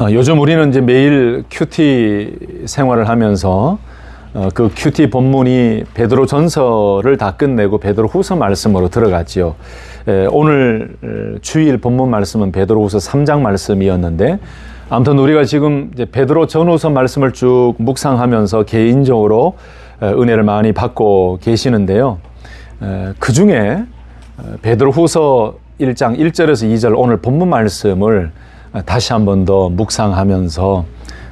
요즘 우리는 이제 매일 큐티 생활을 하면서 그 큐티 본문이 베드로 전서를 다 끝내고 베드로 후서 말씀으로 들어갔지요. 오늘 주일 본문 말씀은 베드로 후서 3장 말씀이었는데, 아무튼 우리가 지금 이제 베드로 전후서 말씀을 쭉 묵상하면서 개인적으로 은혜를 많이 받고 계시는데요. 그 중에 베드로 후서 1장 1절에서 2절 오늘 본문 말씀을 다시 한 번 더 묵상하면서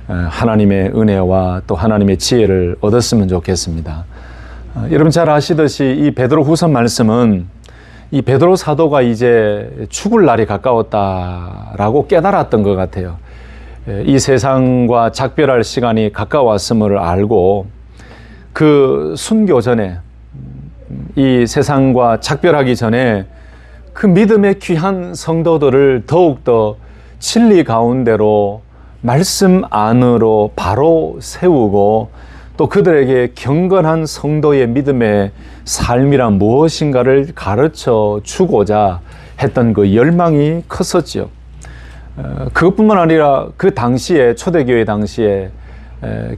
하나님의 은혜와 또 하나님의 지혜를 얻었으면 좋겠습니다. 여러분 잘 아시듯이 이 베드로 후서 말씀은 이 베드로 사도가 이제 죽을 날이 가까웠다라고 깨달았던 것 같아요. 이 세상과 작별할 시간이 가까웠음을 알고 그 순교 전에, 이 세상과 작별하기 전에 그 믿음의 귀한 성도들을 더욱더 진리 가운데로 말씀 안으로 바로 세우고 또 그들에게 경건한 성도의 믿음의 삶이란 무엇인가를 가르쳐 주고자 했던 그 열망이 컸었죠. 그것뿐만 아니라 그 당시에 초대교회 당시에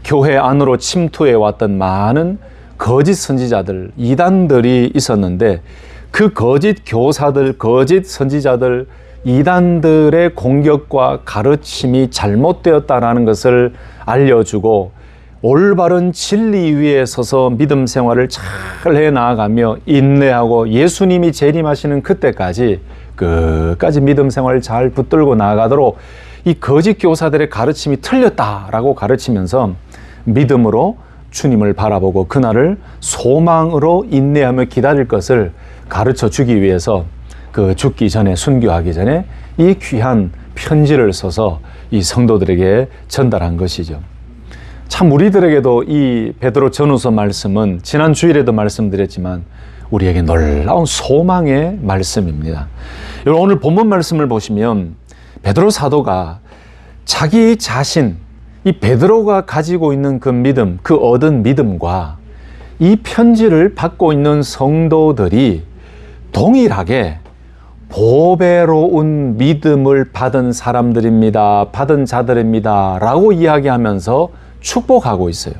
교회 안으로 침투해 왔던 많은 거짓 선지자들, 이단들이 있었는데 그 거짓 교사들, 거짓 선지자들, 이단들의 공격과 가르침이 잘못되었다라는 것을 알려주고 올바른 진리 위에 서서 믿음 생활을 잘 해나가며 인내하고 예수님이 재림하시는 그때까지 끝까지 믿음 생활을 잘 붙들고 나아가도록 이 거짓 교사들의 가르침이 틀렸다라고 가르치면서 믿음으로 주님을 바라보고 그날을 소망으로 인내하며 기다릴 것을 가르쳐 주기 위해서 그 죽기 전에, 순교하기 전에 이 귀한 편지를 써서 이 성도들에게 전달한 것이죠. 참 우리들에게도 이 베드로 전후서 말씀은 지난 주일에도 말씀드렸지만 우리에게 놀라운 소망의 말씀입니다. 여러분 오늘 본문 말씀을 보시면 베드로 사도가 자기 자신, 이 베드로가 가지고 있는 그 믿음, 그 얻은 믿음과 이 편지를 받고 있는 성도들이 동일하게 보배로운 믿음을 받은 사람들입니다. 받은 자들입니다. 라고 이야기하면서 축복하고 있어요.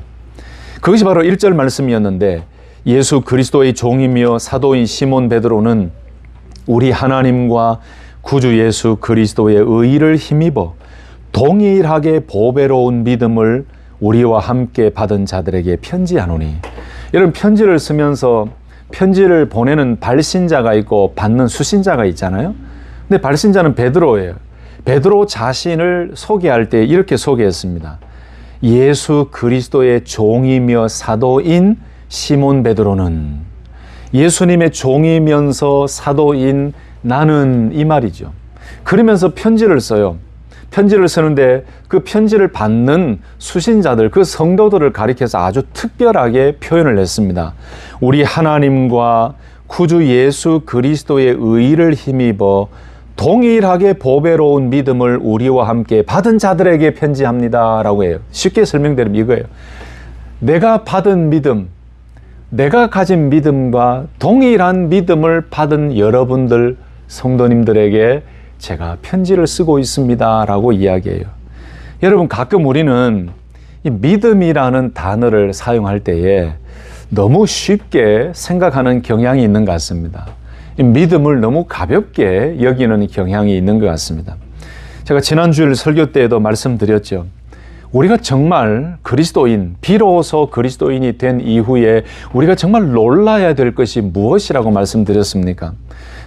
그것이 바로 1절 말씀이었는데, 예수 그리스도의 종이며 사도인 시몬 베드로는 우리 하나님과 구주 예수 그리스도의 의를 힘입어 동일하게 보배로운 믿음을 우리와 함께 받은 자들에게 편지하노니. 이런 편지를 쓰면서 편지를 보내는 발신자가 있고 받는 수신자가 있잖아요. 근데 발신자는 베드로예요. 베드로 자신을 소개할 때 이렇게 소개했습니다. 예수 그리스도의 종이며 사도인 시몬 베드로는, 예수님의 종이면서 사도인 나는, 이 말이죠. 그러면서 편지를 써요. 편지를 쓰는데 그 편지를 받는 수신자들, 그 성도들을 가리켜서 아주 특별하게 표현을 했습니다. 우리 하나님과 구주 예수 그리스도의 의를 힘입어 동일하게 보배로운 믿음을 우리와 함께 받은 자들에게 편지합니다 라고 해요. 쉽게 설명드리면 이거예요. 내가 받은 믿음, 내가 가진 믿음과 동일한 믿음을 받은 여러분들, 성도님들에게 제가 편지를 쓰고 있습니다 라고 이야기해요. 여러분 가끔 우리는 이 믿음이라는 단어를 사용할 때에 너무 쉽게 생각하는 경향이 있는 것 같습니다. 이 믿음을 너무 가볍게 여기는 경향이 있는 것 같습니다. 제가 지난주일 설교 때에도 말씀드렸죠. 우리가 정말 그리스도인, 비로소 그리스도인이 된 이후에 우리가 정말 놀라야 될 것이 무엇이라고 말씀드렸습니까?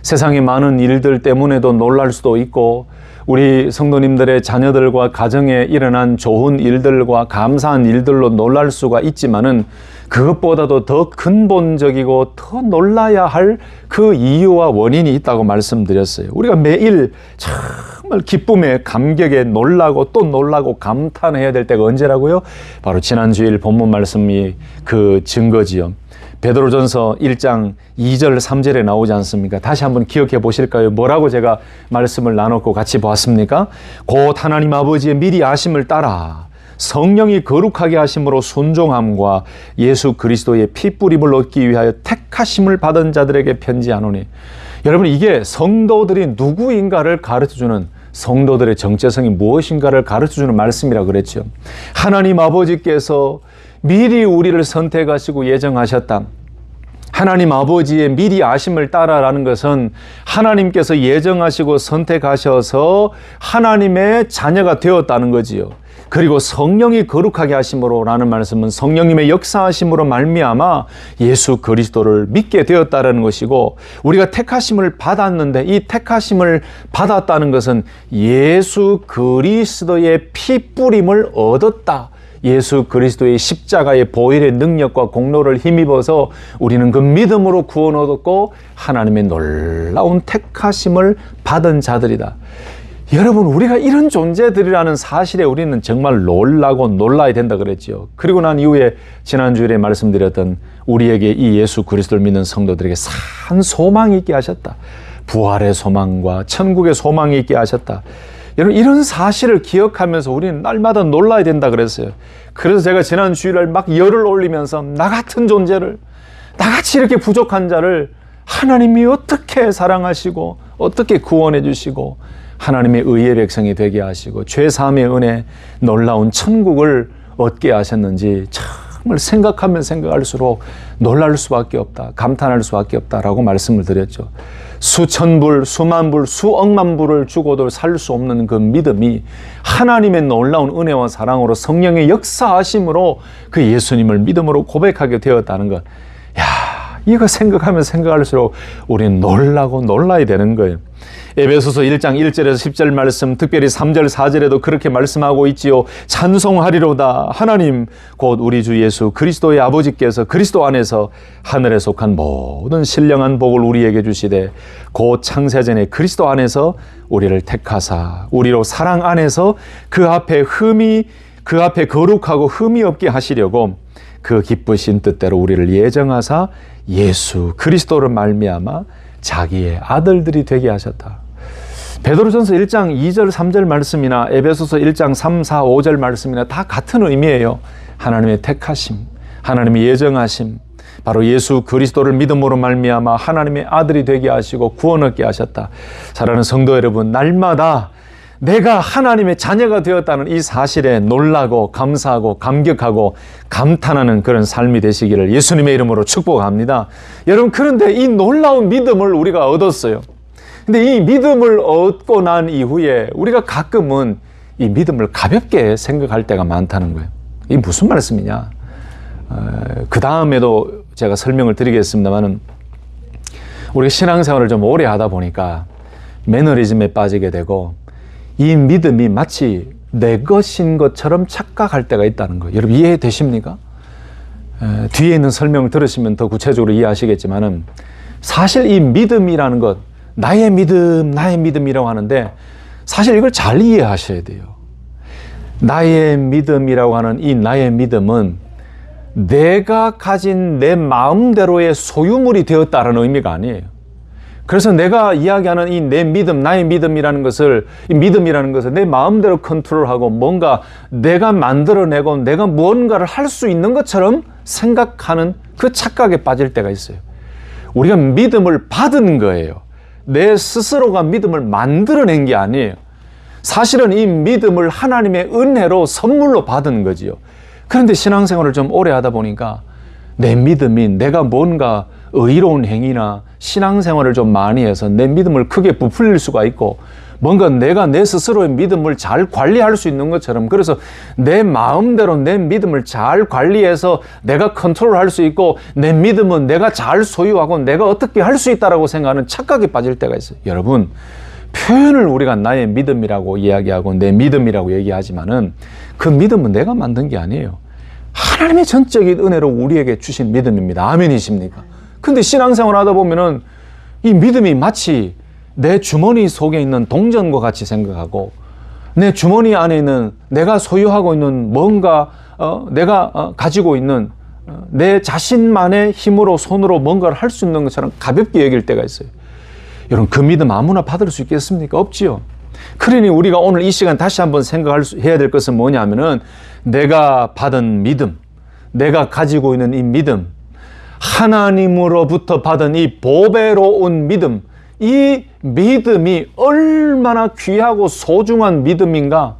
세상의 많은 일들 때문에도 놀랄 수도 있고, 우리 성도님들의 자녀들과 가정에 일어난 좋은 일들과 감사한 일들로 놀랄 수가 있지만은 그것보다도 더 근본적이고 더 놀라야 할 그 이유와 원인이 있다고 말씀드렸어요. 우리가 매일 정말 기쁨에, 감격에 놀라고 또 놀라고 감탄해야 될 때가 언제라고요? 바로 지난주일 본문 말씀이 그 증거지요. 베드로전서 1장 2절 3절에 나오지 않습니까? 다시 한번 기억해 보실까요? 뭐라고 제가 말씀을 나눴고 같이 보았습니까? 곧 하나님 아버지의 미리 아심을 따라 성령이 거룩하게 하심으로 순종함과 예수 그리스도의 피뿌림을 얻기 위하여 택하심을 받은 자들에게 편지하노니. 여러분 이게 성도들이 누구인가를 가르쳐주는 성도들의 정체성이 무엇인가를 가르쳐주는 말씀이라 그랬죠. 하나님 아버지께서 미리 우리를 선택하시고 예정하셨다. 하나님 아버지의 미리 아심을 따라라는 것은 하나님께서 예정하시고 선택하셔서 하나님의 자녀가 되었다는 거지요. 그리고 성령이 거룩하게 하심으로 라는 말씀은 성령님의 역사하심으로 말미암아 예수 그리스도를 믿게 되었다는 것이고, 우리가 택하심을 받았는데 이 택하심을 받았다는 것은 예수 그리스도의 피 뿌림을 얻었다. 예수 그리스도의 십자가의 보혈의 능력과 공로를 힘입어서 우리는 그 믿음으로 구원 얻었고 하나님의 놀라운 택하심을 받은 자들이다. 여러분, 우리가 이런 존재들이라는 사실에 우리는 정말 놀라고 놀라야 된다 그랬죠. 그리고 난 이후에 지난주에 말씀드렸던 우리에게 이 예수 그리스도를 믿는 성도들에게 산 소망이 있게 하셨다. 부활의 소망과 천국의 소망이 있게 하셨다. 여러분, 이런 사실을 기억하면서 우리는 날마다 놀라야 된다 그랬어요. 그래서 제가 지난 주일날 막 열을 올리면서 나 같은 존재를, 나같이 이렇게 부족한 자를 하나님이 어떻게 사랑하시고 어떻게 구원해 주시고 하나님의 의의 백성이 되게 하시고 죄사함의 은혜, 놀라운 천국을 얻게 하셨는지 정말 생각하면 생각할수록 놀랄 수밖에 없다, 감탄할 수밖에 없다라고 말씀을 드렸죠. 수천 불, 수만 불, 수억만 불을 주고도 살 수 없는 그 믿음이 하나님의 놀라운 은혜와 사랑으로 성령의 역사하심으로 그 예수님을 믿음으로 고백하게 되었다는 것. 이거 생각하면 생각할수록 우리는 놀라고 놀라야 되는 거예요. 에베소서 1장 1절에서 10절 말씀, 특별히 3절 4절에도 그렇게 말씀하고 있지요. 찬송하리로다. 하나님 곧 우리 주 예수 그리스도의 아버지께서 그리스도 안에서 하늘에 속한 모든 신령한 복을 우리에게 주시되 곧 창세전에 그리스도 안에서 우리를 택하사 우리로 사랑 안에서 그 앞에 거룩하고 흠이 없게 하시려고 그 기쁘신 뜻대로 우리를 예정하사 예수 그리스도를 말미암아 자기의 아들들이 되게 하셨다. 베드로전서 1장 2절 3절 말씀이나 에베소서 1장 3, 4, 5절 말씀이나 다 같은 의미예요. 하나님의 택하심, 하나님의 예정하심, 바로 예수 그리스도를 믿음으로 말미암아 하나님의 아들이 되게 하시고 구원 얻게 하셨다. 사랑하는 성도 여러분, 날마다 내가 하나님의 자녀가 되었다는 이 사실에 놀라고 감사하고 감격하고 감탄하는 그런 삶이 되시기를 예수님의 이름으로 축복합니다. 여러분, 그런데 이 놀라운 믿음을 우리가 얻었어요. 근데 이 믿음을 얻고 난 이후에 우리가 가끔은 이 믿음을 가볍게 생각할 때가 많다는 거예요. 이게 무슨 말씀이냐? 그 다음에도 제가 설명을 드리겠습니다만은, 우리가 신앙생활을 좀 오래 하다 보니까 매너리즘에 빠지게 되고 이 믿음이 마치 내 것인 것처럼 착각할 때가 있다는 거예요. 여러분, 이해되십니까? 뒤에 있는 설명을 들으시면 더 구체적으로 이해하시겠지만은, 사실 이 믿음이라는 것, 나의 믿음이라고 하는데 사실 이걸 잘 이해하셔야 돼요. 나의 믿음이라고 하는 이 나의 믿음은 내가 가진 내 마음대로의 소유물이 되었다는 의미가 아니에요. 그래서 내가 이야기하는 이 내 믿음, 나의 믿음이라는 것을, 이 믿음이라는 것을 내 마음대로 컨트롤하고 뭔가 내가 만들어내고 내가 무언가를 할 수 있는 것처럼 생각하는 그 착각에 빠질 때가 있어요. 우리가 믿음을 받은 거예요. 내 스스로가 믿음을 만들어낸 게 아니에요. 사실은 이 믿음을 하나님의 은혜로 선물로 받은 거지요. 그런데 신앙생활을 좀 오래 하다 보니까 내 믿음이 내가 뭔가 의로운 행위나 신앙생활을 좀 많이 해서 내 믿음을 크게 부풀릴 수가 있고, 뭔가 내가 내 스스로의 믿음을 잘 관리할 수 있는 것처럼, 그래서 내 마음대로 내 믿음을 잘 관리해서 내가 컨트롤할 수 있고, 내 믿음은 내가 잘 소유하고 내가 어떻게 할 수 있다라고 생각하는 착각에 빠질 때가 있어요. 여러분, 표현을 우리가 나의 믿음이라고 이야기하고 내 믿음이라고 얘기하지만은 그 믿음은 내가 만든 게 아니에요. 하나님의 전적인 은혜로 우리에게 주신 믿음입니다. 아멘이십니까? 근데 신앙생활 하다 보면은 이 믿음이 마치 내 주머니 속에 있는 동전과 같이 생각하고, 내 주머니 안에 있는 내가 소유하고 있는 뭔가 내가 가지고 있는 내 자신만의 힘으로 손으로 뭔가를 할 수 있는 것처럼 가볍게 여길 때가 있어요. 여러분, 그 믿음 아무나 받을 수 있겠습니까? 없지요. 그러니 우리가 오늘 이 시간 다시 한번 해야 될 것은 뭐냐면은, 내가 받은 믿음, 내가 가지고 있는 이 믿음, 하나님으로부터 받은 이 보배로운 믿음, 이 믿음이 얼마나 귀하고 소중한 믿음인가?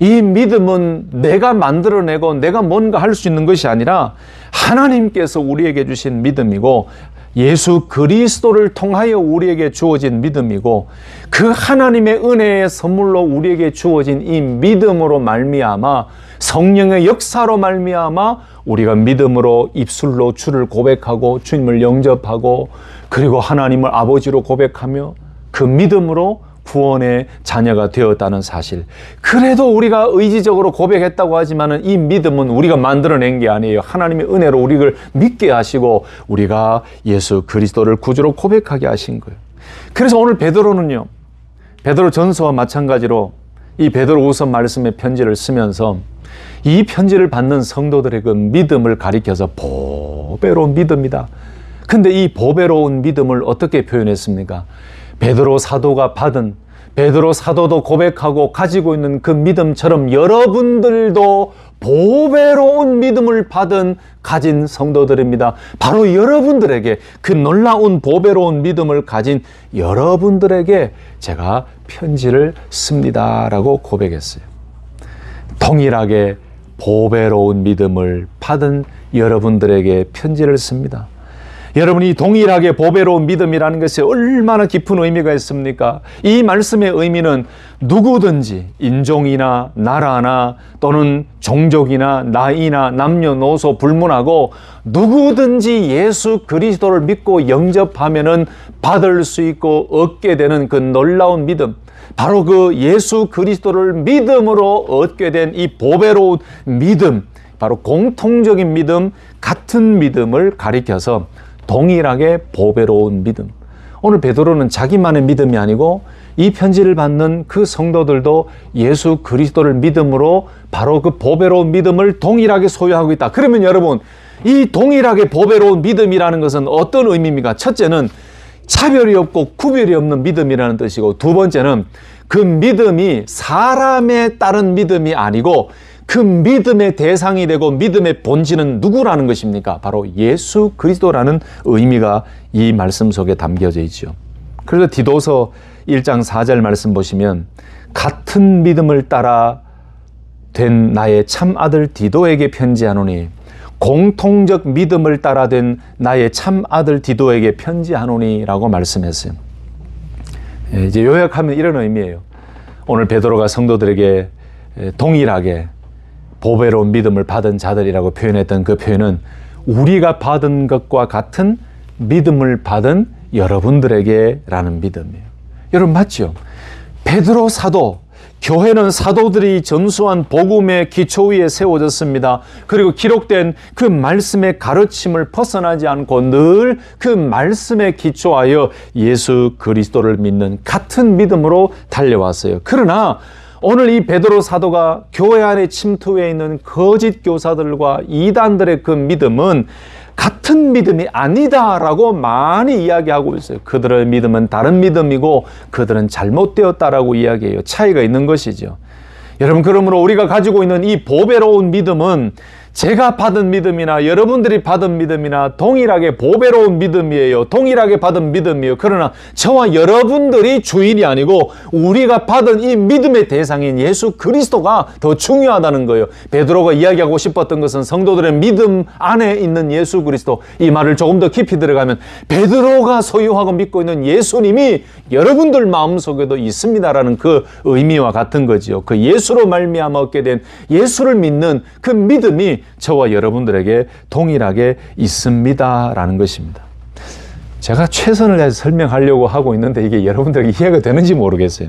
이 믿음은 내가 만들어내고 내가 뭔가 할 수 있는 것이 아니라 하나님께서 우리에게 주신 믿음이고 예수 그리스도를 통하여 우리에게 주어진 믿음이고 그 하나님의 은혜의 선물로 우리에게 주어진 이 믿음으로 말미암아 성령의 역사로 말미암아 우리가 믿음으로 입술로 주를 고백하고 주님을 영접하고 그리고 하나님을 아버지로 고백하며 그 믿음으로 구원의 자녀가 되었다는 사실. 그래도 우리가 의지적으로 고백했다고 하지만은 이 믿음은 우리가 만들어낸 게 아니에요. 하나님의 은혜로 우리를 믿게 하시고 우리가 예수 그리스도를 구주로 고백하게 하신 거예요. 그래서 오늘 베드로는요, 베드로 전서와 마찬가지로 이 베드로후서 말씀의 편지를 쓰면서 이 편지를 받는 성도들의 그 믿음을 가리켜서 보배로운 믿음이다. 근데 이 보배로운 믿음을 어떻게 표현했습니까? 베드로 사도가 받은, 베드로 사도도 고백하고 가지고 있는 그 믿음처럼 여러분들도 보배로운 믿음을 가진 성도들입니다. 바로 여러분들에게, 그 놀라운 보배로운 믿음을 가진 여러분들에게 제가 편지를 씁니다 라고 고백했어요. 동일하게 보배로운 믿음을 받은 여러분들에게 편지를 씁니다. 여러분이 동일하게 보배로운 믿음이라는 것이 얼마나 깊은 의미가 있습니까? 이 말씀의 의미는 누구든지 인종이나 나라나 또는 종족이나 나이나 남녀노소 불문하고 누구든지 예수 그리스도를 믿고 영접하면은 받을 수 있고 얻게 되는 그 놀라운 믿음, 바로 그 예수 그리스도를 믿음으로 얻게 된 이 보배로운 믿음, 바로 공통적인 믿음, 같은 믿음을 가리켜서 동일하게 보배로운 믿음. 오늘 베드로는 자기만의 믿음이 아니고 이 편지를 받는 그 성도들도 예수 그리스도를 믿음으로 바로 그 보배로운 믿음을 동일하게 소유하고 있다. 그러면 여러분, 이 동일하게 보배로운 믿음이라는 것은 어떤 의미입니까? 첫째는 차별이 없고 구별이 없는 믿음이라는 뜻이고, 두 번째는 그 믿음이 사람에 따른 믿음이 아니고 그 믿음의 대상이 되고 믿음의 본질은 누구라는 것입니까? 바로 예수 그리스도라는 의미가 이 말씀 속에 담겨져 있죠. 그래서 디도서 1장 4절 말씀 보시면 같은 믿음을 따라 된 나의 참 아들 디도에게 편지하노니, 공통적 믿음을 따라 된 나의 참 아들 디도에게 편지하노니 라고 말씀했어요. 이제 요약하면 이런 의미예요. 오늘 베드로가 성도들에게 동일하게 보배로운 믿음을 받은 자들이라고 표현했던 그 표현은 우리가 받은 것과 같은 믿음을 받은 여러분들에게 라는 믿음이에요. 여러분 맞죠? 베드로 사도, 교회는 사도들이 전수한 복음의 기초 위에 세워졌습니다. 그리고 기록된 그 말씀의 가르침을 벗어나지 않고 늘 그 말씀에 기초하여 예수 그리스도를 믿는 같은 믿음으로 달려왔어요. 그러나 오늘 이 베드로 사도가 교회 안에 침투해 있는 거짓 교사들과 이단들의 그 믿음은 같은 믿음이 아니다라고 많이 이야기하고 있어요. 그들의 믿음은 다른 믿음이고 그들은 잘못되었다라고 이야기해요. 차이가 있는 것이죠. 여러분, 그러므로 우리가 가지고 있는 이 보배로운 믿음은 제가 받은 믿음이나 여러분들이 받은 믿음이나 동일하게 보배로운 믿음이에요. 동일하게 받은 믿음이에요. 그러나 저와 여러분들이 주인이 아니고 우리가 받은 이 믿음의 대상인 예수 그리스도가 더 중요하다는 거예요. 베드로가 이야기하고 싶었던 것은 성도들의 믿음 안에 있는 예수 그리스도, 이 말을 조금 더 깊이 들어가면 베드로가 소유하고 믿고 있는 예수님이 여러분들 마음속에도 있습니다라는 그 의미와 같은 거지요. 그 예수로 말미암아 얻게 된 예수를 믿는 그 믿음이 저와 여러분들에게 동일하게 있습니다라는 것입니다. 제가 최선을 다해서 설명하려고 하고 있는데 이게 여러분들에게 이해가 되는지 모르겠어요.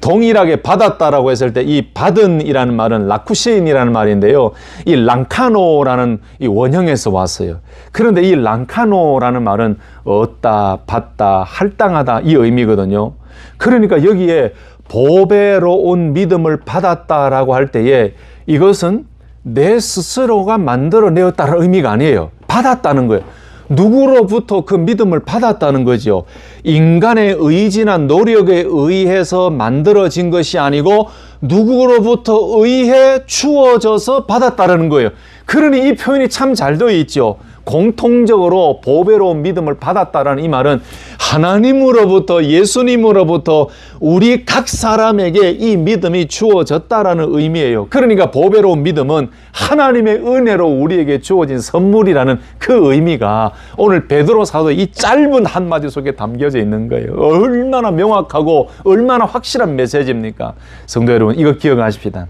동일하게 받았다라고 했을 때 이 받은이라는 말은 라쿠시인이라는 말인데요. 이 랑카노라는 이 원형에서 왔어요. 그런데 이 랑카노라는 말은 얻다, 받다, 할당하다 이 의미거든요. 그러니까 여기에 보배로운 믿음을 받았다라고 할 때에 이것은 내 스스로가 만들어내었다는 의미가 아니에요. 받았다는 거예요. 누구로부터 그 믿음을 받았다는 거죠. 인간의 의지나 노력에 의해서 만들어진 것이 아니고 누구로부터 의해 주어져서 받았다는 거예요. 그러니 이 표현이 참 잘 되어 있죠. 공통적으로 보배로운 믿음을 받았다라는 이 말은 하나님으로부터, 예수님으로부터 우리 각 사람에게 이 믿음이 주어졌다라는 의미예요. 그러니까 보배로운 믿음은 하나님의 은혜로 우리에게 주어진 선물이라는 그 의미가 오늘 베드로 사도의 이 짧은 한마디 속에 담겨져 있는 거예요. 얼마나 명확하고 얼마나 확실한 메시지입니까? 성도 여러분, 이거 기억하십시다.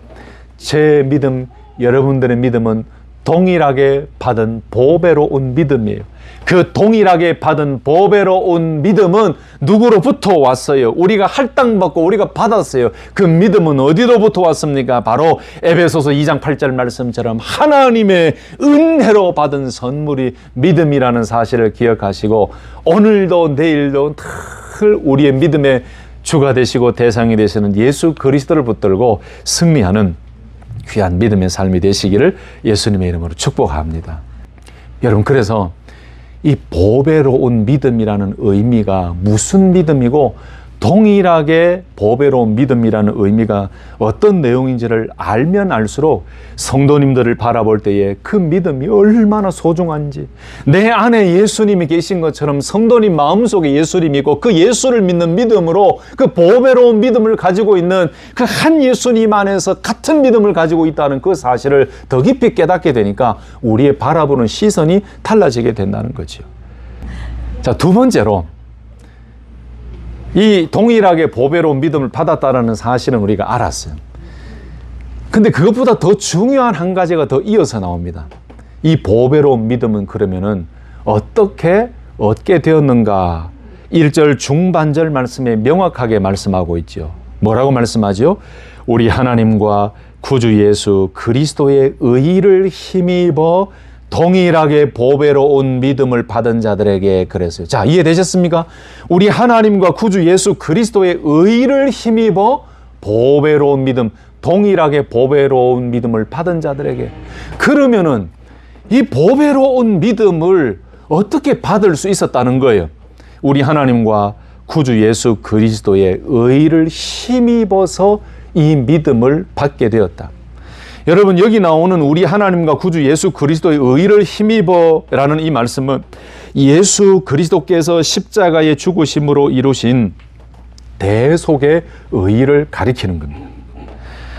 제 믿음, 여러분들의 믿음은 동일하게 받은 보배로운 믿음이에요. 그 동일하게 받은 보배로운 믿음은 누구로부터 왔어요? 우리가 할당받고 우리가 받았어요. 그 믿음은 어디로부터 왔습니까? 바로 에베소서 2장 8절 말씀처럼 하나님의 은혜로 받은 선물이 믿음이라는 사실을 기억하시고, 오늘도 내일도 늘 우리의 믿음의 주가 되시고 대상이 되시는 예수 그리스도를 붙들고 승리하는 귀한 믿음의 삶이 되시기를 예수님의 이름으로 축복합니다. 여러분, 그래서 이 보배로운 믿음이라는 의미가 무슨 믿음이고 동일하게 보배로운 믿음이라는 의미가 어떤 내용인지를 알면 알수록 성도님들을 바라볼 때에 그 믿음이 얼마나 소중한지, 내 안에 예수님이 계신 것처럼 성도님 마음속에 예수님이 있고 그 예수를 믿는 믿음으로 그 보배로운 믿음을 가지고 있는 그 한 예수님 안에서 같은 믿음을 가지고 있다는 그 사실을 더 깊이 깨닫게 되니까 우리의 바라보는 시선이 달라지게 된다는 거죠. 자, 두 번째로 이 동일하게 보배로운 믿음을 받았다는 사실은 우리가 알았어요. 근데 그것보다 더 중요한 한 가지가 더 이어서 나옵니다. 이 보배로운 믿음은 그러면은 어떻게 얻게 되었는가? 1절 중반절 말씀에 명확하게 말씀하고 있죠. 뭐라고 말씀하죠? 우리 하나님과 구주 예수 그리스도의 의를 힘입어 동일하게 보배로운 믿음을 받은 자들에게 그랬어요. 자, 이해되셨습니까? 우리 하나님과 구주 예수 그리스도의 의를 힘입어 보배로운 믿음, 동일하게 보배로운 믿음을 받은 자들에게. 그러면은 이 보배로운 믿음을 어떻게 받을 수 있었다는 거예요? 우리 하나님과 구주 예수 그리스도의 의를 힘입어서 이 믿음을 받게 되었다. 여러분, 여기 나오는 우리 하나님과 구주 예수 그리스도의 의를 힘입어라는 이 말씀은 예수 그리스도께서 십자가의 죽으심으로 이루신 대속의 의를 가리키는 겁니다.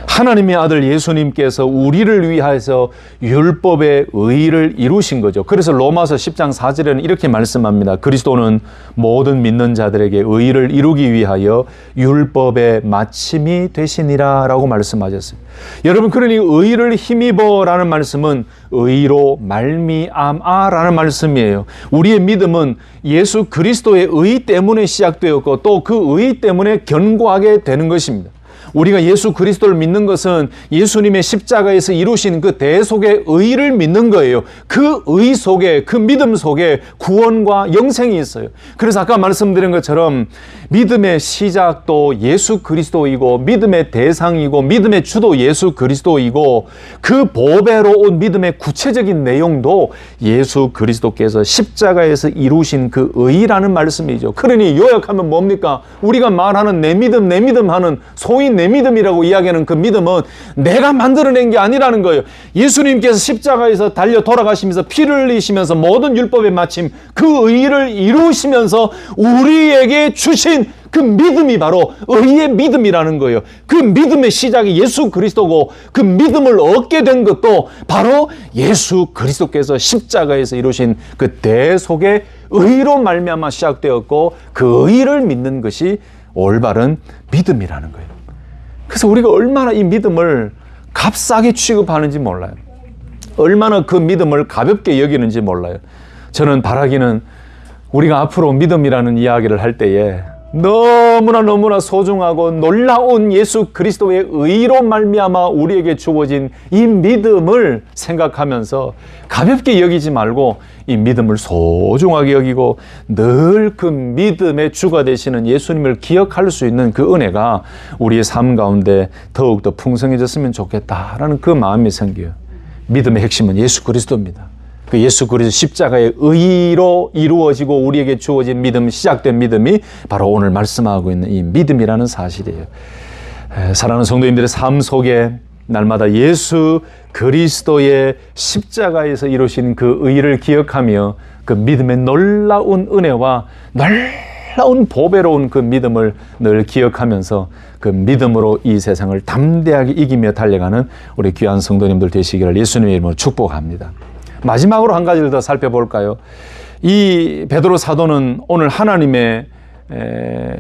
하나님의 아들 예수님께서 우리를 위하여서 율법의 의를 이루신 거죠. 그래서 로마서 10장 4절에는 이렇게 말씀합니다. 그리스도는 모든 믿는 자들에게 의를 이루기 위하여 율법의 마침이 되시니라 라고 말씀하셨어요. 여러분, 그러니 의를 힘입어라는 말씀은 의로 말미암아라는 말씀이에요. 우리의 믿음은 예수 그리스도의 의 때문에 시작되었고 또 그 의 때문에 견고하게 되는 것입니다. 우리가 예수 그리스도를 믿는 것은 예수님의 십자가에서 이루신 그 대속의 의를 믿는 거예요. 그 의 속에, 그 믿음 속에 구원과 영생이 있어요. 그래서 아까 말씀드린 것처럼 믿음의 시작도 예수 그리스도이고 믿음의 대상이고 믿음의 주도 예수 그리스도이고 그 보배로운 믿음의 구체적인 내용도 예수 그리스도께서 십자가에서 이루신 그 의라는 말씀이죠. 그러니 요약하면 뭡니까? 우리가 말하는 내 믿음 하는 소위 내 믿음이라고 이야기하는 그 믿음은 내가 만들어낸 게 아니라는 거예요. 예수님께서 십자가에서 달려 돌아가시면서 피를 흘리시면서 모든 율법의 마침 그 의를 이루시면서 우리에게 주신 그 믿음이 바로 의의 믿음이라는 거예요. 그 믿음의 시작이 예수 그리스도고 그 믿음을 얻게 된 것도 바로 예수 그리스도께서 십자가에서 이루신 그 대속의 의로 말미암아 시작되었고 그 의를 믿는 것이 올바른 믿음이라는 거예요. 그래서 우리가 얼마나 이 믿음을 값싸게 취급하는지 몰라요. 얼마나 그 믿음을 가볍게 여기는지 몰라요. 저는 바라기는 우리가 앞으로 믿음이라는 이야기를 할 때에 너무나 소중하고 놀라운 예수 그리스도의 의로 말미암아 우리에게 주어진 이 믿음을 생각하면서 가볍게 여기지 말고 이 믿음을 소중하게 여기고 늘 그 믿음의 주가 되시는 예수님을 기억할 수 있는 그 은혜가 우리의 삶 가운데 더욱더 풍성해졌으면 좋겠다라는 그 마음이 생겨요. 믿음의 핵심은 예수 그리스도입니다. 그 예수 그리스도 십자가의 의로 이루어지고 우리에게 주어진 믿음, 시작된 믿음이 바로 오늘 말씀하고 있는 이 믿음이라는 사실이에요. 사랑하는 성도님들의 삶 속에 날마다 예수 그리스도의 십자가에서 이루신 그 의를 기억하며 그 믿음의 놀라운 은혜와 놀라운 보배로운 그 믿음을 늘 기억하면서 그 믿음으로 이 세상을 담대하게 이기며 달려가는 우리 귀한 성도님들 되시기를 예수님의 이름으로 축복합니다. 마지막으로 한 가지를 더 살펴볼까요? 이 베드로 사도는 오늘 하나님의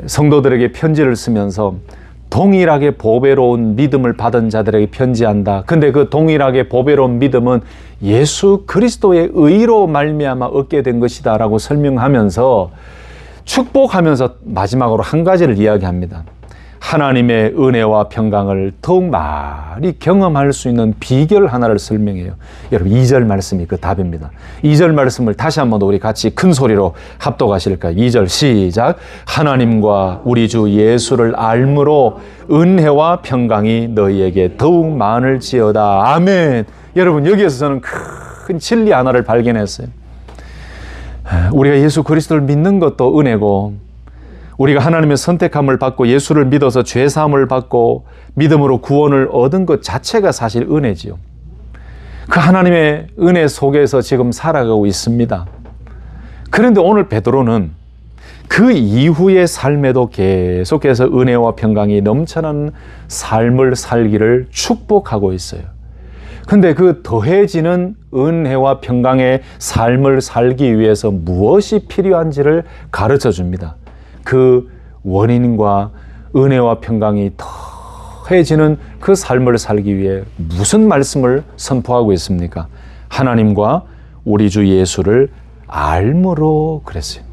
성도들에게 편지를 쓰면서 동일하게 보배로운 믿음을 받은 자들에게 편지한다. 근데 그 동일하게 보배로운 믿음은 예수 그리스도의 의로 말미암아 얻게 된 것이다 라고 설명하면서 축복하면서 마지막으로 한 가지를 이야기합니다. 하나님의 은혜와 평강을 더욱 많이 경험할 수 있는 비결 하나를 설명해요. 여러분 2절 말씀이 그 답입니다. 2절 말씀을 다시 한번 우리 같이 큰 소리로 합독하실까요? 2절 시작. 하나님과 우리 주 예수를 알므로 은혜와 평강이 너희에게 더욱 많을지어다. 아멘. 여러분 여기에서 저는 큰 진리 하나를 발견했어요. 우리가 예수 그리스도를 믿는 것도 은혜고 우리가 하나님의 선택함을 받고 예수를 믿어서 죄사함을 받고 믿음으로 구원을 얻은 것 자체가 사실 은혜지요. 그 하나님의 은혜 속에서 지금 살아가고 있습니다. 그런데 오늘 베드로는 그 이후의 삶에도 계속해서 은혜와 평강이 넘쳐나는 삶을 살기를 축복하고 있어요. 근데 그 더해지는 은혜와 평강의 삶을 살기 위해서 무엇이 필요한지를 가르쳐 줍니다. 그 원인과 은혜와 평강이 더해지는 그 삶을 살기 위해 무슨 말씀을 선포하고 있습니까? 하나님과 우리 주 예수를 알므로 그랬어요.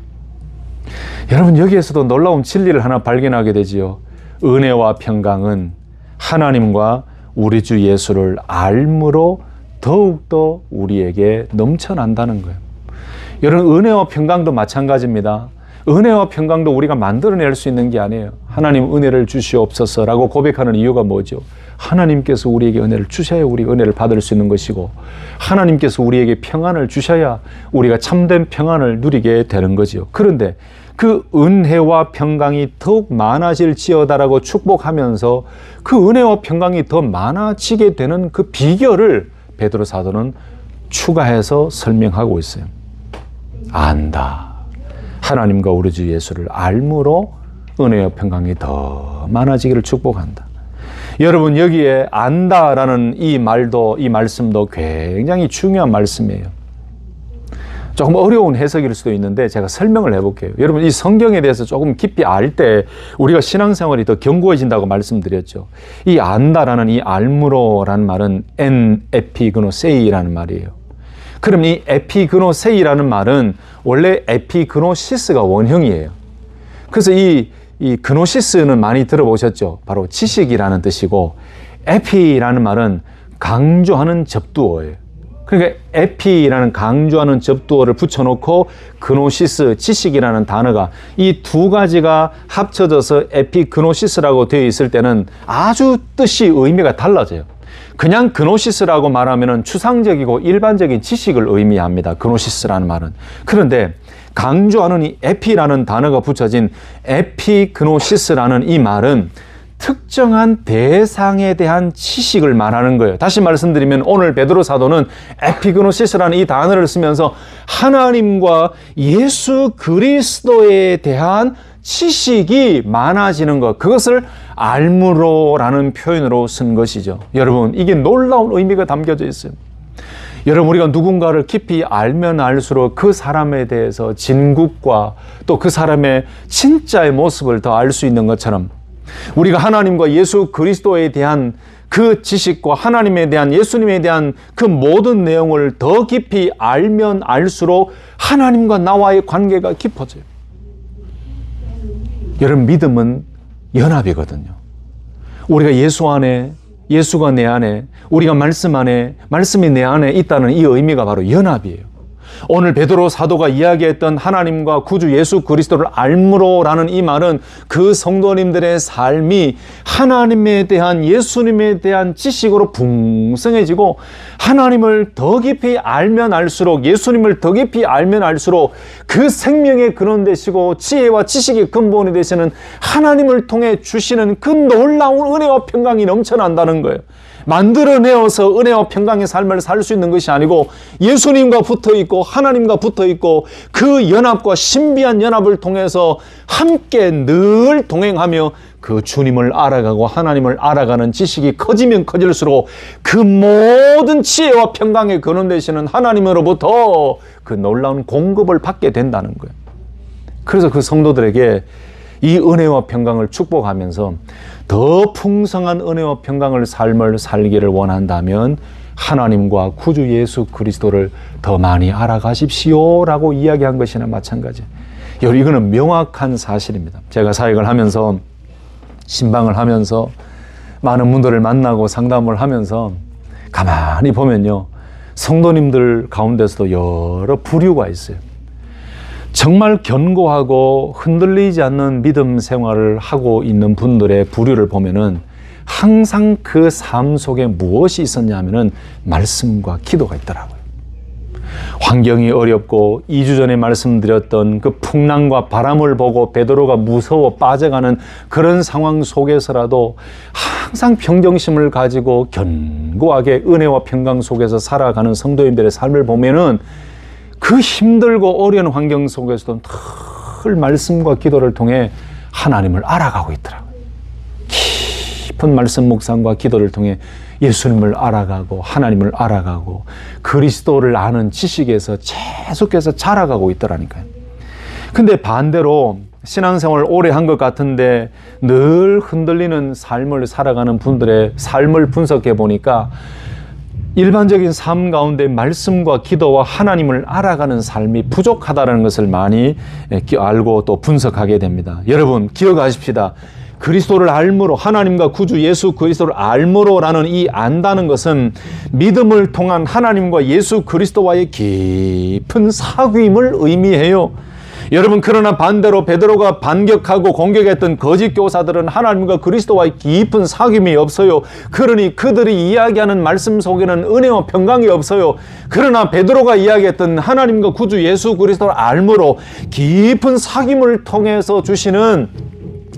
여러분 여기에서도 놀라운 진리를 하나 발견하게 되지요. 은혜와 평강은 하나님과 우리 주 예수를 알므로 더욱더 우리에게 넘쳐난다는 거예요. 여러분 은혜와 평강도 마찬가지입니다. 은혜와 평강도 우리가 만들어낼 수 있는 게 아니에요. 하나님 은혜를 주시옵소서라고 고백하는 이유가 뭐죠? 하나님께서 우리에게 은혜를 주셔야 우리 은혜를 받을 수 있는 것이고 하나님께서 우리에게 평안을 주셔야 우리가 참된 평안을 누리게 되는 거지요. 그런데 그 은혜와 평강이 더욱 많아질지어다라고 축복하면서 그 은혜와 평강이 더 많아지게 되는 그 비결을 베드로 사도는 추가해서 설명하고 있어요. 안다. 하나님과 우리 주 예수를 알므로 은혜와 평강이 더 많아지기를 축복한다. 여러분 여기에 안다라는 이 말씀도 굉장히 중요한 말씀이에요. 조금 어려운 해석일 수도 있는데 제가 설명을 해볼게요. 여러분 이 성경에 대해서 조금 깊이 알 때 우리가 신앙생활이 더 견고해진다고 말씀드렸죠. 이 안다라는 이 알므로라는 말은 엔 에피그노세이라는 말이에요. 그럼 이 에피그노세이라는 말은 원래 에피그노시스가 원형이에요. 그래서 이 그노시스는 많이 들어보셨죠? 바로 지식이라는 뜻이고 에피라는 말은 강조하는 접두어예요. 그러니까 에피라는 강조하는 접두어를 붙여놓고 그노시스, 지식이라는 단어가 이 두 가지가 합쳐져서 에피그노시스라고 되어 있을 때는 아주 뜻이 의미가 달라져요. 그냥 그노시스라고 말하면 추상적이고 일반적인 지식을 의미합니다. 그노시스라는 말은. 그런데 강조하는 이 에피라는 단어가 붙여진 에피그노시스라는 이 말은 특정한 대상에 대한 지식을 말하는 거예요. 다시 말씀드리면 오늘 베드로 사도는 에피그노시스라는 이 단어를 쓰면서 하나님과 예수 그리스도에 대한 지식이 많아지는 것, 그것을 알므로라는 표현으로 쓴 것이죠. 여러분 이게 놀라운 의미가 담겨져 있어요. 여러분 우리가 누군가를 깊이 알면 알수록 그 사람에 대해서 진국과 또 그 사람의 진짜의 모습을 더 알 수 있는 것처럼 우리가 하나님과 예수 그리스도에 대한 그 지식과 하나님에 대한 예수님에 대한 그 모든 내용을 더 깊이 알면 알수록 하나님과 나와의 관계가 깊어져요. 여러분 믿음은 연합이거든요. 우리가 예수 안에, 예수가 내 안에, 우리가 말씀 안에, 말씀이 내 안에 있다는 이 의미가 바로 연합이에요. 오늘 베드로 사도가 이야기했던 하나님과 구주 예수 그리스도를 알므로라는 이 말은 그 성도님들의 삶이 하나님에 대한, 예수님에 대한 지식으로 풍성해지고 하나님을 더 깊이 알면 알수록, 예수님을 더 깊이 알면 알수록 그 생명의 근원 되시고 지혜와 지식의 근본이 되시는 하나님을 통해 주시는 그 놀라운 은혜와 평강이 넘쳐난다는 거예요. 만들어내어서 은혜와 평강의 삶을 살 수 있는 것이 아니고 예수님과 붙어있고 하나님과 붙어있고 그 연합과 신비한 연합을 통해서 함께 늘 동행하며 그 주님을 알아가고 하나님을 알아가는 지식이 커지면 커질수록 그 모든 지혜와 평강의 근원 되시는 하나님으로부터 그 놀라운 공급을 받게 된다는 거예요. 그래서 그 성도들에게 이 은혜와 평강을 축복하면서 더 풍성한 은혜와 평강을 삶을 살기를 원한다면 하나님과 구주 예수 그리스도를 더 많이 알아가십시오 라고 이야기한 것이나 마찬가지. 이거는 명확한 사실입니다. 제가 사역을 하면서, 신방을 하면서, 많은 분들을 만나고 상담을 하면서 가만히 보면요, 성도님들 가운데서도 여러 부류가 있어요. 정말 견고하고 흔들리지 않는 믿음 생활을 하고 있는 분들의 부류를 보면은 항상 그 삶 속에 무엇이 있었냐 하면은 말씀과 기도가 있더라고요. 환경이 어렵고 2주 전에 말씀드렸던 그 풍랑과 바람을 보고 베드로가 무서워 빠져가는 그런 상황 속에서라도 항상 평정심을 가지고 견고하게 은혜와 평강 속에서 살아가는 성도님들의 삶을 보면은 그 힘들고 어려운 환경 속에서도 늘 말씀과 기도를 통해 하나님을 알아가고 있더라고요. 깊은 말씀 묵상과 기도를 통해 예수님을 알아가고 하나님을 알아가고 그리스도를 아는 지식에서 계속해서 자라가고 있더라니까요. 근데 반대로 신앙생활을 오래 한 것 같은데 늘 흔들리는 삶을 살아가는 분들의 삶을 분석해 보니까 일반적인 삶 가운데 말씀과 기도와 하나님을 알아가는 삶이 부족하다는 것을 많이 알고 또 분석하게 됩니다. 여러분 기억하십시다. 그리스도를 알므로, 하나님과 구주 예수 그리스도를 알므로라는 이 안다는 것은 믿음을 통한 하나님과 예수 그리스도와의 깊은 사귐을 의미해요. 여러분, 그러나 반대로 베드로가 반격하고 공격했던 거짓 교사들은 하나님과 그리스도와의 깊은 사귐이 없어요. 그러니 그들이 이야기하는 말씀 속에는 은혜와 평강이 없어요. 그러나 베드로가 이야기했던 하나님과 구주 예수 그리스도를 알므로 깊은 사귐을 통해서 주시는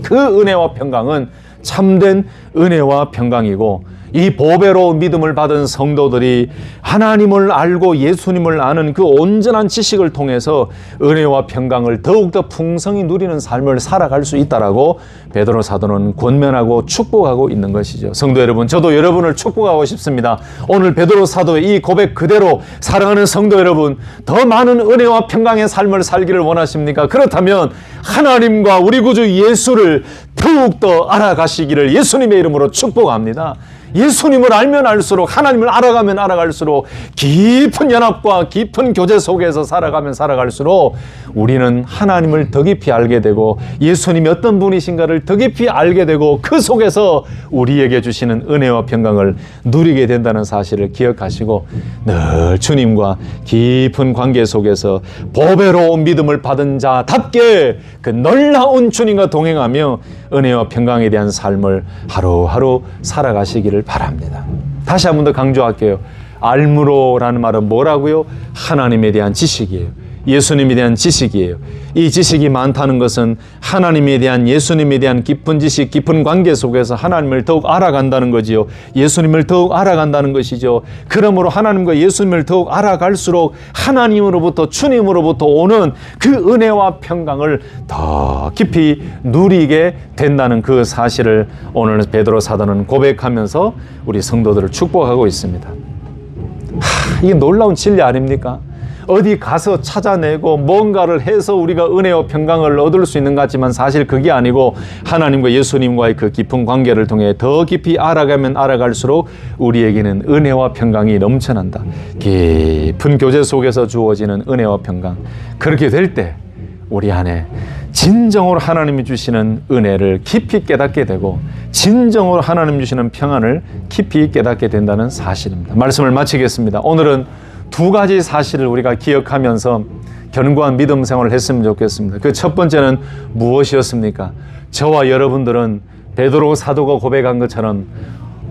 그 은혜와 평강은 참된 은혜와 평강이고, 이 보배로운 믿음을 받은 성도들이 하나님을 알고 예수님을 아는 그 온전한 지식을 통해서 은혜와 평강을 더욱더 풍성히 누리는 삶을 살아갈 수 있다라고 베드로 사도는 권면하고 축복하고 있는 것이죠. 성도 여러분, 저도 여러분을 축복하고 싶습니다. 오늘 베드로 사도의 이 고백 그대로 사랑하는 성도 여러분, 더 많은 은혜와 평강의 삶을 살기를 원하십니까? 그렇다면 하나님과 우리 구주 예수를 더욱더 알아가시기를 예수님의 이름으로 축복합니다. 예수님을 알면 알수록, 하나님을 알아가면 알아갈수록, 깊은 연합과 깊은 교제 속에서 살아가면 살아갈수록 우리는 하나님을 더 깊이 알게 되고 예수님이 어떤 분이신가를 더 깊이 알게 되고 그 속에서 우리에게 주시는 은혜와 평강을 누리게 된다는 사실을 기억하시고 늘 주님과 깊은 관계 속에서 보배로운 믿음을 받은 자답게 그 놀라운 주님과 동행하며 은혜와 평강에 대한 삶을 하루하루 살아가시기를 바랍니다. 다시 한 번 더 강조할게요. 알므로라는 말은 뭐라고요? 하나님에 대한 지식이에요. 예수님에 대한 지식이에요. 이 지식이 많다는 것은 하나님에 대한, 예수님에 대한 깊은 지식, 깊은 관계 속에서 하나님을 더욱 알아간다는 거지요. 예수님을 더욱 알아간다는 것이죠. 그러므로 하나님과 예수님을 더욱 알아갈수록 하나님으로부터, 주님으로부터 오는 그 은혜와 평강을 더 깊이 누리게 된다는 그 사실을 오늘 베드로 사도는 고백하면서 우리 성도들을 축복하고 있습니다. 이게 놀라운 진리 아닙니까? 어디 가서 찾아내고 뭔가를 해서 우리가 은혜와 평강을 얻을 수 있는 것 같지만 사실 그게 아니고 하나님과 예수님과의 그 깊은 관계를 통해 더 깊이 알아가면 알아갈수록 우리에게는 은혜와 평강이 넘쳐난다. 깊은 교제 속에서 주어지는 은혜와 평강. 그렇게 될 때 우리 안에 진정으로 하나님이 주시는 은혜를 깊이 깨닫게 되고 진정으로 하나님 주시는 평안을 깊이 깨닫게 된다는 사실입니다. 말씀을 마치겠습니다. 오늘은 두 가지 사실을 우리가 기억하면서 견고한 믿음 생활을 했으면 좋겠습니다. 그 첫 번째는 무엇이었습니까? 저와 여러분들은 베드로 사도가 고백한 것처럼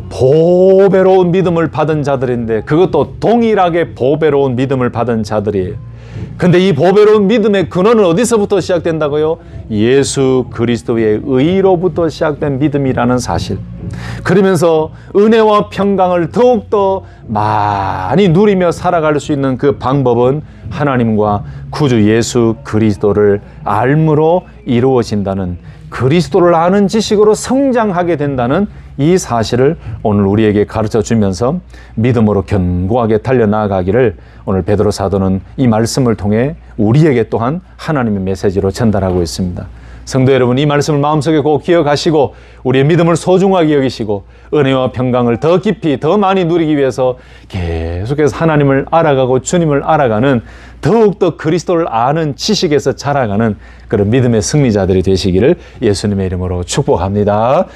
보배로운 믿음을 받은 자들인데, 그것도 동일하게 보배로운 믿음을 받은 자들이에요. 근데 이 보배로운 믿음의 근원은 어디서부터 시작된다고요? 예수 그리스도의 의로부터 시작된 믿음이라는 사실. 그러면서 은혜와 평강을 더욱더 많이 누리며 살아갈 수 있는 그 방법은 하나님과 구주 예수 그리스도를 알므로 이루어진다는, 그리스도를 아는 지식으로 성장하게 된다는 이 사실을 오늘 우리에게 가르쳐 주면서 믿음으로 견고하게 달려나가기를 오늘 베드로 사도는 이 말씀을 통해 우리에게 또한 하나님의 메시지로 전달하고 있습니다. 성도 여러분, 이 말씀을 마음속에 꼭 기억하시고 우리의 믿음을 소중하게 여기시고 은혜와 평강을 더 깊이 더 많이 누리기 위해서 계속해서 하나님을 알아가고 주님을 알아가는, 더욱더 그리스도를 아는 지식에서 자라가는 그런 믿음의 승리자들이 되시기를 예수님의 이름으로 축복합니다.